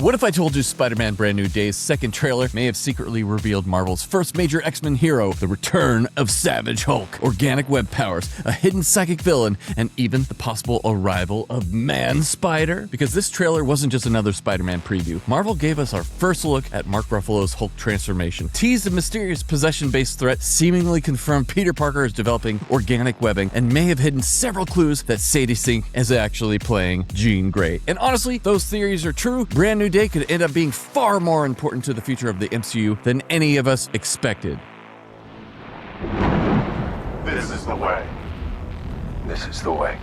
What if I told you Spider-Man Brand New Day's second trailer may have secretly revealed Marvel's first major X-Men hero, the return of Savage Hulk, organic web powers, a hidden psychic villain, and even the possible arrival of Man-Spider? Because this trailer wasn't just another Spider-Man preview. Marvel gave us our first look at Mark Ruffalo's Hulk transformation, teased a mysterious possession-based threat, seemingly confirmed Peter Parker is developing organic webbing, and may have hidden several clues that Sadie Sink is actually playing Jean Grey. And honestly, those theories are true. Brand New Day could end up being far more important to the future of the MCU than any of us expected. This is the way. This is the way.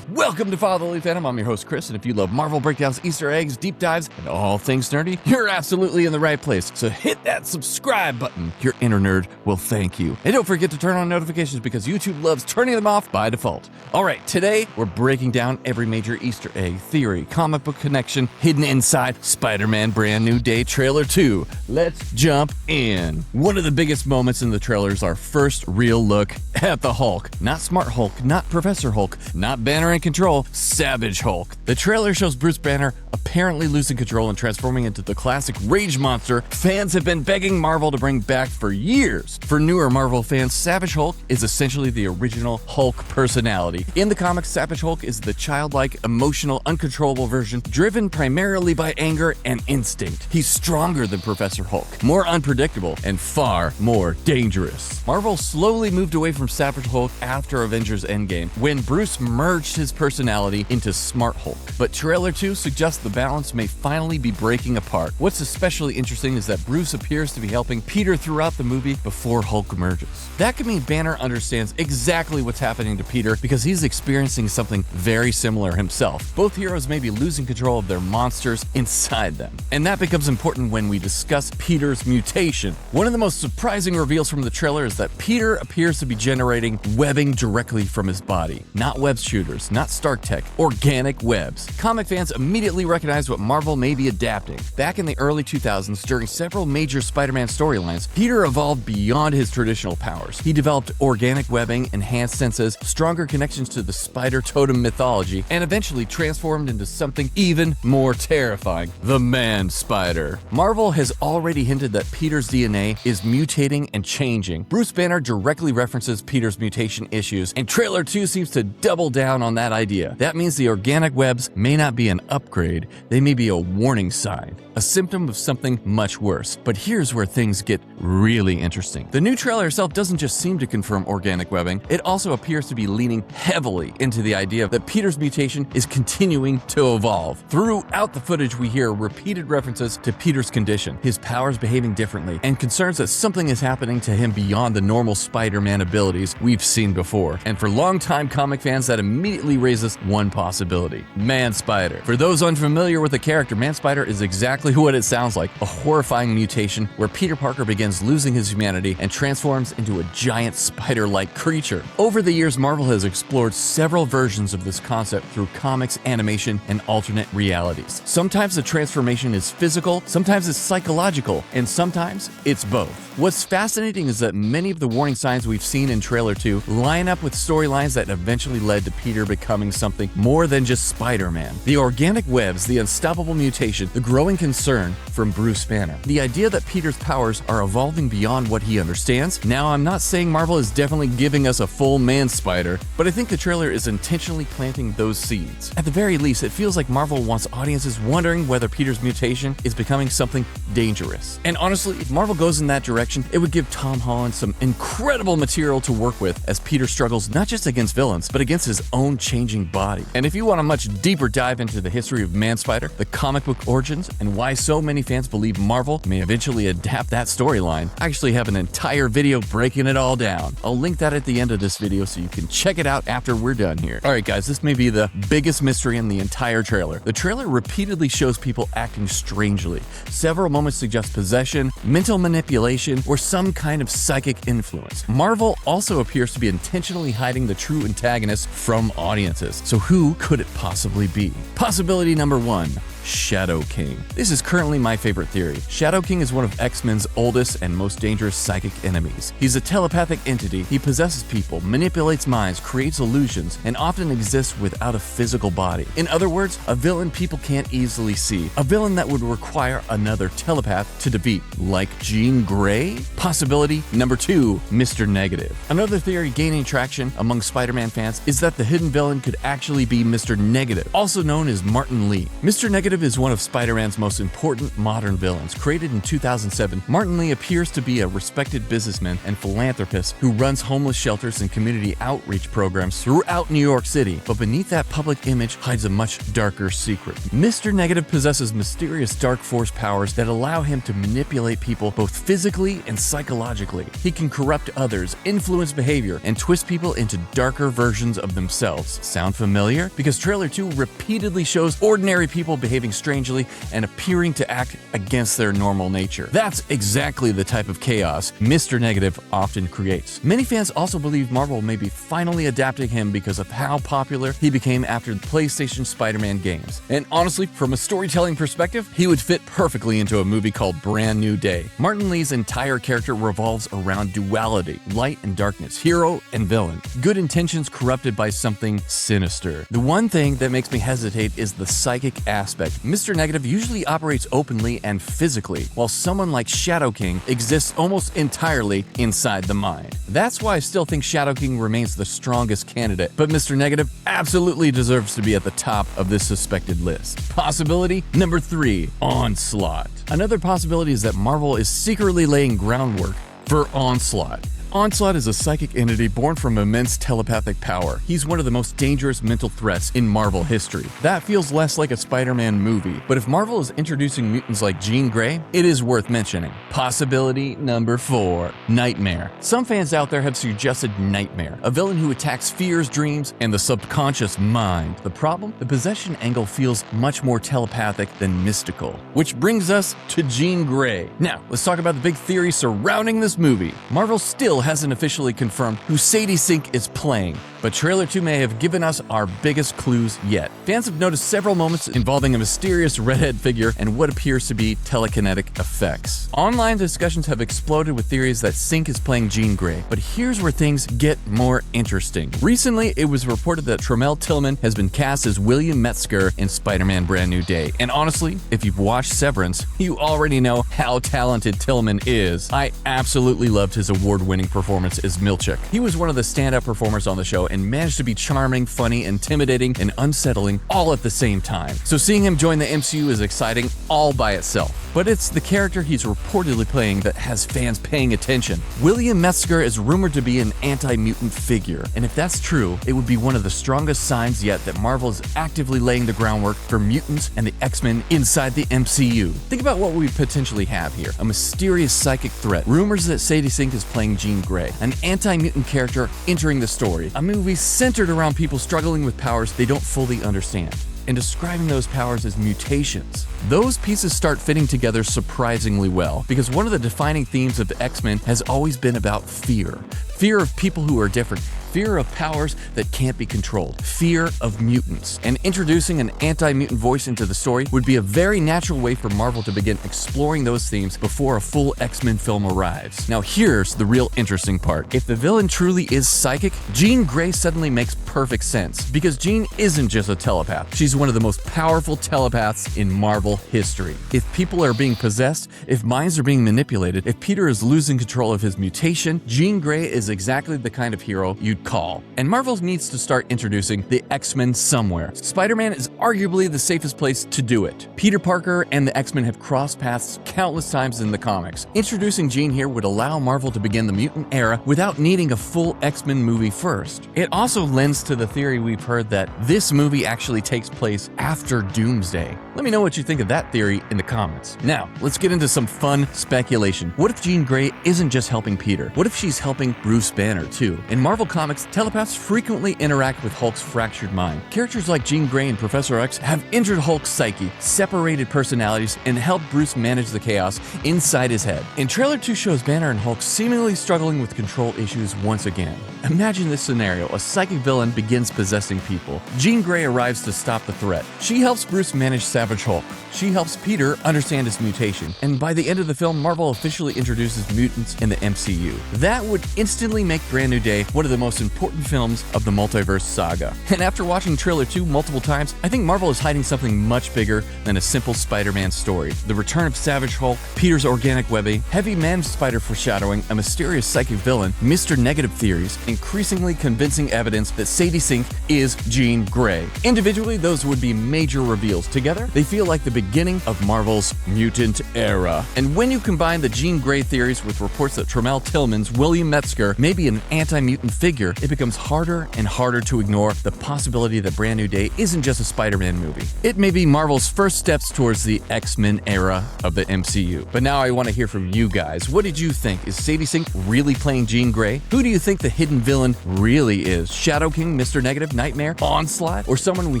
Welcome to Fatherly Phantom. I'm your host, Chris, and if you love Marvel breakdowns, Easter eggs, deep dives, and all things nerdy, you're absolutely in the right place. So hit that subscribe button. Your inner nerd will thank you. And don't forget to turn on notifications because YouTube loves turning them off by default. All right, today we're breaking down every major Easter egg, theory, comic book connection hidden inside Spider-Man Brand New Day Trailer 2. Let's jump in. One of the biggest moments in the trailer is our first real look at the Hulk. Not Smart Hulk, not Professor Hulk, not Banner and Control, Savage Hulk. The trailer shows Bruce Banner apparently losing control and transforming into the classic rage monster fans have been begging Marvel to bring back for years. For newer Marvel fans, Savage Hulk is essentially the original Hulk personality. In the comics, Savage Hulk is the childlike, emotional, uncontrollable version driven primarily by anger and instinct. He's stronger than Professor Hulk, more unpredictable, and far more dangerous. Marvel slowly moved away from Savage Hulk after Avengers Endgame, when Bruce merged his personality into Smart Hulk. But Trailer 2 suggests the balance may finally be breaking apart. What's especially interesting is that Bruce appears to be helping Peter throughout the movie before Hulk emerges. That could mean Banner understands exactly what's happening to Peter because he's experiencing something very similar himself. Both heroes may be losing control of their monsters inside them. And that becomes important when we discuss Peter's mutation. One of the most surprising reveals from the trailer is that Peter appears to be generating webbing directly from his body. Not web shooters, not Stark Tech, organic webs. Comic fans immediately recognized what Marvel may be adapting. Back in the early 2000s, during several major Spider-Man storylines, Peter evolved beyond his traditional powers. He developed organic webbing, enhanced senses, stronger connections to the spider totem mythology, and eventually transformed into something even more terrifying, the Man-Spider. Marvel has already hinted that Peter's DNA is mutating and changing. Bruce Banner directly references Peter's mutation issues, and Trailer 2 seems to double down on that idea. That means the organic webs may not be an upgrade, they may be a warning sign, a symptom of something much worse. But here's where things get really interesting. The new trailer itself doesn't just seem to confirm organic webbing, it also appears to be leaning heavily into the idea that Peter's mutation is continuing to evolve. Throughout the footage, we hear repeated references to Peter's condition, his powers behaving differently, and concerns that something is happening to him beyond the normal Spider-Man abilities we've seen before. And for longtime comic fans, that immediately raises one possibility: Man-Spider. For those unfamiliar with the character, Man-Spider is exactly what it sounds like, a horrifying mutation where Peter Parker begins losing his humanity and transforms into a giant spider-like creature. Over the years, Marvel has explored several versions of this concept through comics, animation, and alternate realities. Sometimes the transformation is physical, sometimes it's psychological, and sometimes it's both. What's fascinating is that many of the warning signs we've seen in Trailer 2 line up with storylines that eventually led to Peter becoming something more than just Spider-Man. The organic webs, the unstoppable mutation, the growing concern from Bruce Banner. The idea that Peter's powers are evolving beyond what he understands. Now, I'm not saying Marvel is definitely giving us a full Man-Spider, but I think the trailer is intentionally planting those seeds. At the very least, it feels like Marvel wants audiences wondering whether Peter's mutation is becoming something dangerous. And honestly, if Marvel goes in that direction, it would give Tom Holland some incredible material to work with as Peter struggles not just against villains, but against his own changing body. And if you want a much deeper dive into the history of Man-Spider, the comic book origins, and why so many fans believe Marvel may eventually adapt that storyline, I actually have an entire video breaking it all down. I'll link that at the end of this video so you can check it out after we're done here. Alright guys, this may be the biggest mystery in the entire trailer. The trailer repeatedly shows people acting strangely. Several moments suggest possession, mental manipulation, or some kind of psychic influence. Marvel also appears to be intentionally hiding the true antagonist from audiences. So who could it possibly be? Possibility number 1. Shadow King. This is currently my favorite theory. Shadow King is one of X-Men's oldest and most dangerous psychic enemies. He's a telepathic entity. He possesses people, manipulates minds, creates illusions, and often exists without a physical body. In other words, a villain people can't easily see. A villain that would require another telepath to defeat, like Jean Grey? Possibility number 2, Mr. Negative. Another theory gaining traction among Spider-Man fans is that the hidden villain could actually be Mr. Negative, also known as Martin Lee. Mr. Negative is one of Spider-Man's most important modern villains. Created in 2007, Martin Lee appears to be a respected businessman and philanthropist who runs homeless shelters and community outreach programs throughout New York City. But beneath that public image hides a much darker secret. Mr. Negative possesses mysterious dark force powers that allow him to manipulate people both physically and psychologically. He can corrupt others, influence behavior, and twist people into darker versions of themselves. Sound familiar? Because Trailer 2 repeatedly shows ordinary people behaving strangely and appearing to act against their normal nature. That's exactly the type of chaos Mr. Negative often creates. Many fans also believe Marvel may be finally adapting him because of how popular he became after the PlayStation Spider-Man games. And honestly, from a storytelling perspective, he would fit perfectly into a movie called Brand New Day. Martin Lee's entire character revolves around duality, light and darkness, hero and villain, good intentions corrupted by something sinister. The one thing that makes me hesitate is the psychic aspect. Mr. Negative usually operates openly and physically, while someone like Shadow King exists almost entirely inside the mind. That's why I still think Shadow King remains the strongest candidate, but Mr. Negative absolutely deserves to be at the top of this suspected list. Possibility number 3, Onslaught. Another possibility is that Marvel is secretly laying groundwork for Onslaught. Onslaught is a psychic entity born from immense telepathic power. He's one of the most dangerous mental threats in Marvel history. That feels less like a Spider-Man movie, but if Marvel is introducing mutants like Jean Grey, it is worth mentioning. Possibility number 4, Nightmare. Some fans out there have suggested Nightmare, a villain who attacks fears, dreams, and the subconscious mind. The problem? The possession angle feels much more telepathic than mystical. Which brings us to Jean Grey. Now, let's talk about the big theory surrounding this movie. Marvel still hasn't officially confirmed who Sadie Sink is playing, but Trailer 2 may have given us our biggest clues yet. Fans have noticed several moments involving a mysterious redhead figure and what appears to be telekinetic effects. Online discussions have exploded with theories that Sink is playing Jean Grey, but here's where things get more interesting. Recently, it was reported that Tramell Tillman has been cast as William Metzger in Spider-Man Brand New Day, and honestly, if you've watched Severance, you already know how talented Tillman is. I absolutely loved his award-winning performance as Milchick. He was one of the stand-up performers on the show and managed to be charming, funny, intimidating, and unsettling all at the same time. So seeing him join the MCU is exciting all by itself. But it's the character he's reportedly playing that has fans paying attention. William Metzger is rumored to be an anti-mutant figure, and if that's true, it would be one of the strongest signs yet that Marvel is actively laying the groundwork for mutants and the X-Men inside the MCU. Think about what we potentially have here. A mysterious psychic threat, rumors that Sadie Sink is playing Jean Grey, an anti-mutant character entering the story, a movie centered around people struggling with powers they don't fully understand, and describing those powers as mutations. Those pieces start fitting together surprisingly well, because one of the defining themes of the X-Men has always been about fear. Fear of people who are different, fear of powers that can't be controlled, fear of mutants. And introducing an anti-mutant voice into the story would be a very natural way for Marvel to begin exploring those themes before a full X-Men film arrives. Now here's the real interesting part. If the villain truly is psychic, Jean Grey suddenly makes perfect sense, because Jean isn't just a telepath. She's one of the most powerful telepaths in Marvel history. If people are being possessed, if minds are being manipulated, if Peter is losing control of his mutation, Jean Grey is exactly the kind of hero you'd call. And Marvel needs to start introducing the X-Men somewhere. Spider-Man is arguably the safest place to do it. Peter Parker and the X-Men have crossed paths countless times in the comics. Introducing Jean here would allow Marvel to begin the mutant era without needing a full X-Men movie first. It also lends to the theory we've heard that this movie actually takes place after Doomsday. Let me know what you think of that theory in the comments. Now, let's get into some fun speculation. What if Jean Grey isn't just helping Peter? What if she's helping Bruce Banner too? In Marvel Comics, telepaths frequently interact with Hulk's fractured mind. Characters like Jean Grey and Professor X have injured Hulk's psyche, separated personalities, and helped Bruce manage the chaos inside his head. And Trailer 2 shows Banner and Hulk seemingly struggling with control issues once again. Imagine this scenario: a psychic villain begins possessing people. Jean Grey arrives to stop the threat. She helps Bruce manage sabotage Savage Hulk. She helps Peter understand his mutation, and by the end of the film, Marvel officially introduces mutants in the MCU. That would instantly make Brand New Day one of the most important films of the multiverse saga. And after watching Trailer 2 multiple times, I think Marvel is hiding something much bigger than a simple Spider-Man story. The return of Savage Hulk, Peter's organic webbing, heavy man-spider foreshadowing, a mysterious psychic villain, Mr. Negative theories, increasingly convincing evidence that Sadie Sink is Jean Grey. Individually, those would be major reveals. Together, they feel like the beginning of Marvel's mutant era. And when you combine the Jean Grey theories with reports that Tramell Tillman's William Metzger may be an anti-mutant figure, it becomes harder and harder to ignore the possibility that Brand New Day isn't just a Spider-Man movie. It may be Marvel's first steps towards the X-Men era of the MCU. But now I want to hear from you guys. What did you think? Is Sadie Sink really playing Jean Grey? Who do you think the hidden villain really is? Shadow King, Mr. Negative, Nightmare, Onslaught, or someone we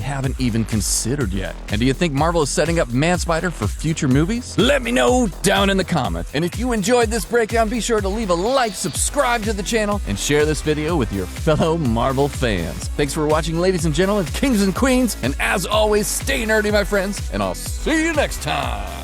haven't even considered yet? And do you think Marvel is setting up Man-Spider for future movies? Let me know down in the comments. And if you enjoyed this breakdown, be sure to leave a like, subscribe to the channel, and share this video with your fellow Marvel fans. Thanks for watching, ladies and gentlemen, kings and queens, and as always, stay nerdy, my friends, and I'll see you next time.